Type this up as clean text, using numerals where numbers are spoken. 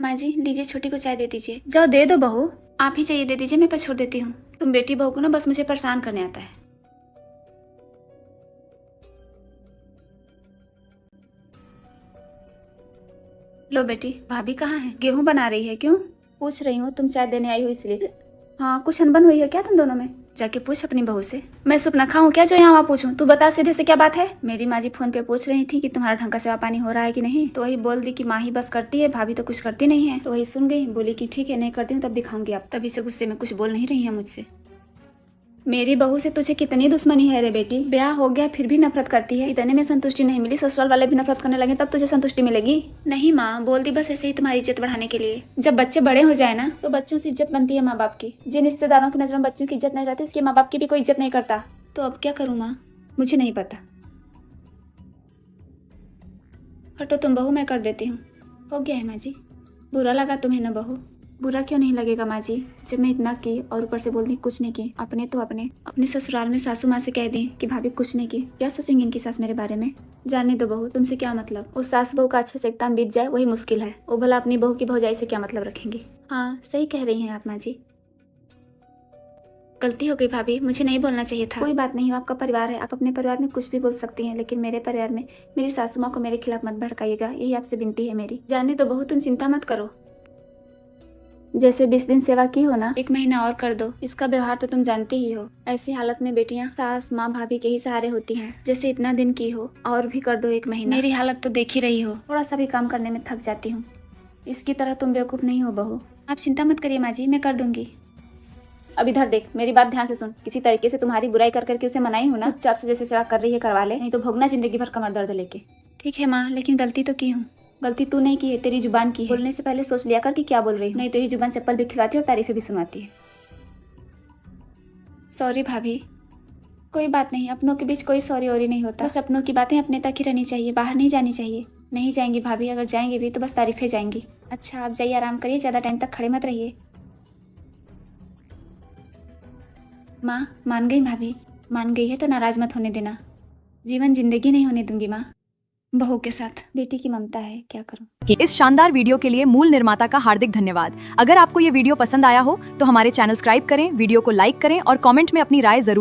माँ जी लीजिए, छोटी को चाय दे दीजिए। जाओ दे दो बहू। आप ही चाहिए दे दीजिए, मैं पर छोड़ देती हूँ। तुम बेटी बहू को ना बस मुझे परेशान करने आता है। लो बेटी, भाभी कहाँ है? गेहूं बना रही है क्यों? पूछ रही हूँ, तुम चाय देने आई हो इसलिए। हाँ, कुछ अनबन हुई है क्या तुम दोनों में? जाके पूछ अपनी बहू से। मैं सुपना खाऊं क्या जो यहाँ वहाँ पूछूं? तू बता सीधे से क्या बात है? मेरी माँ जी फोन पे पूछ रही थी कि तुम्हारा ढंग का सेवा पानी हो रहा है कि नहीं, तो वही बोल दी कि माँ ही बस करती है, भाभी तो कुछ करती नहीं है। तो वही सुन गई, बोली कि ठीक है नहीं करती हूँ तब दिखाऊंगी। आप तभी से गुस्से में कुछ बोल नहीं रही है मुझसे। मेरी बहू से तुझे कितनी दुश्मनी है रे बेटी? ब्याह हो गया फिर भी नफरत करती है। इतने में संतुष्टि नहीं मिली, ससुराल वाले भी नफरत करने लगे तब तुझे संतुष्टि मिलेगी? नहीं माँ, बोल दी बस ऐसे ही तुम्हारी इज्जत बढ़ाने के लिए। जब बच्चे बड़े हो जाए ना तो बच्चों से इज्जत बनती है माँ बाप की। जिन रिश्तेदारों की नजर में बच्चों की इज्जत नहीं रहती उसके माँ बाप की भी कोई इज्जत नहीं करता। तो अब क्या करूँ माँ? मुझे नहीं पता। हटो तुम बहू, मैं कर देती हूँ। हो गया है माँ जी। बुरा लगा तुम्हें ना बहू? बुरा क्यों नहीं लगेगा माँ जी, जब मैं इतना की और ऊपर से बोल दी कुछ नहीं की। अपने ससुराल में सासू माँ से कह दी कि भाभी कुछ नहीं की। क्या सोचेंगी इनकी सास मेरे बारे में? जाने दो बहू, तुमसे क्या मतलब? उस सास बहू का अच्छे से एकदम बीत जाए वही मुश्किल है। वो भला अपनी बहू की भौजाई से क्या मतलब रखेंगी? हाँ सही कह रही हैं आप माँ जी। गलती हो गई भाभी, मुझे नहीं बोलना चाहिए था। कोई बात नहीं, आपका परिवार है, आप अपने परिवार में कुछ भी बोल सकती हैं, लेकिन मेरे परिवार में मेरी सासू माँ को मेरे खिलाफ मत भड़काइएगा, यही आपसे विनती है मेरी। जाने दो बहू, तुम चिंता मत करो। जैसे 20 दिन सेवा की हो ना, 1 महीना और कर दो। इसका व्यवहार तो तुम जानती ही हो। ऐसी हालत में बेटियां सास माँ भाभी के ही सहारे होती हैं। जैसे इतना दिन की हो, और भी कर दो 1 महीना। मेरी हालत तो देख ही रही हो, थोड़ा सा भी काम करने में थक जाती हूँ। इसकी तरह तुम बेवकूफ नहीं हो बहू। आप चिंता मत करिए माँ जी, मैं कर दूंगी। अब इधर देख, मेरी बात ध्यान से सुन। किसी तरीके से तुम्हारी बुराई कर करके उसे मनाई हूँ ना, चुपचाप से जैसे सेवा कर रही है करवा ले, नहीं तो भोगना जिंदगी भर कमर दर्द लेके। ठीक है माँ, लेकिन गलती तो की हूँ। गलती तू नहीं की है, तेरी जुबान की है। बोलने से पहले सोच लिया कर कि क्या बोल रही हूँ, नहीं तो ये जुबान चप्पल भी खिलाती है और तारीफें भी सुनाती है। सॉरी भाभी। कोई बात नहीं, अपनों के बीच कोई सॉरी ओरी नहीं होता। बस अपनों की बातें अपने तक ही रहनी चाहिए, बाहर नहीं जानी चाहिए। नहीं जाएंगी भाभी, अगर जाएंगे भी तो बस तारीफें जाएंगी। अच्छा आप जाइए, आराम करिए, ज्यादा टाइम तक खड़े मत रहिए। माँ मान गई भाभी? मान गई है तो नाराज मत होने देना। जीवन जिंदगी नहीं होने दूंगी माँ। बहू के साथ बेटी की ममता है, क्या करूं। इस शानदार वीडियो के लिए मूल निर्माता का हार्दिक धन्यवाद। अगर आपको ये वीडियो पसंद आया हो तो हमारे चैनल सब्सक्राइब करें, वीडियो को लाइक करें और कमेंट में अपनी राय जरूर